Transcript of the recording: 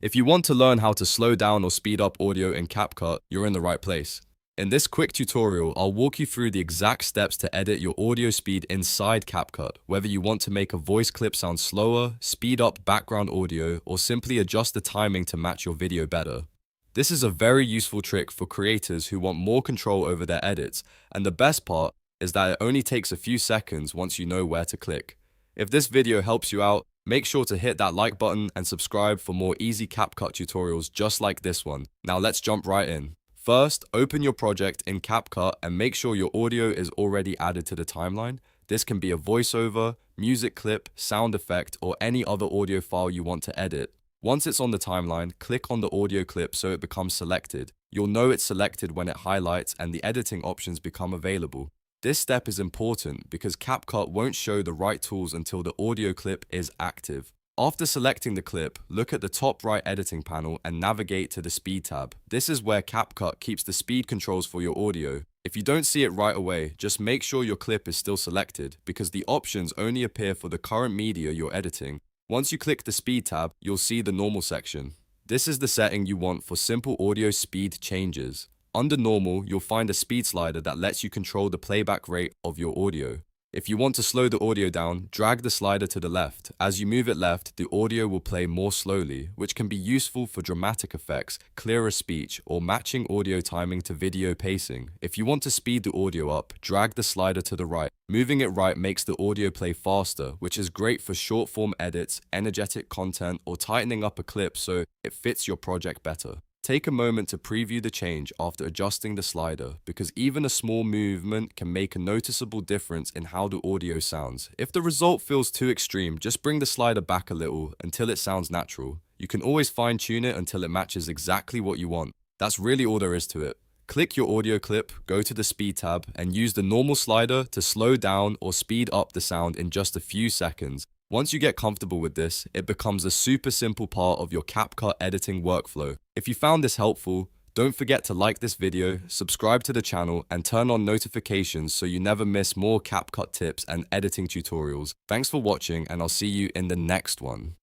If you want to learn how to slow down or speed up audio in CapCut, you're in the right place. In this quick tutorial, I'll walk you through the exact steps to edit your audio speed inside CapCut, whether you want to make a voice clip sound slower, speed up background audio, or simply adjust the timing to match your video better. This is a very useful trick for creators who want more control over their edits, and the best part is that it only takes a few seconds once you know where to click. If this video helps you out, make sure to hit that like button and subscribe for more easy CapCut tutorials just like this one. Now let's jump right in. First, open your project in CapCut and make sure your audio is already added to the timeline. This can be a voiceover, music clip, sound effect, or any other audio file you want to edit. Once it's on the timeline, click on the audio clip so it becomes selected. You'll know it's selected when it highlights and the editing options become available. This step is important because CapCut won't show the right tools until the audio clip is active. After selecting the clip, look at the top right editing panel and navigate to the Speed tab. This is where CapCut keeps the speed controls for your audio. If you don't see it right away, just make sure your clip is still selected because the options only appear for the current media you're editing. Once you click the Speed tab, you'll see the Normal section. This is the setting you want for simple audio speed changes. Under Normal, you'll find a speed slider that lets you control the playback rate of your audio. If you want to slow the audio down, drag the slider to the left. As you move it left, the audio will play more slowly, which can be useful for dramatic effects, clearer speech, or matching audio timing to video pacing. If you want to speed the audio up, drag the slider to the right. Moving it right makes the audio play faster, which is great for short-form edits, energetic content, or tightening up a clip so it fits your project better. Take a moment to preview the change after adjusting the slider, because even a small movement can make a noticeable difference in how the audio sounds. If the result feels too extreme, just bring the slider back a little until it sounds natural. You can always fine-tune it until it matches exactly what you want. That's really all there is to it. Click your audio clip, go to the Speed tab, and use the Normal slider to slow down or speed up the sound in just a few seconds. Once you get comfortable with this, it becomes a super simple part of your CapCut editing workflow. If you found this helpful, don't forget to like this video, subscribe to the channel, and turn on notifications so you never miss more CapCut tips and editing tutorials. Thanks for watching, and I'll see you in the next one.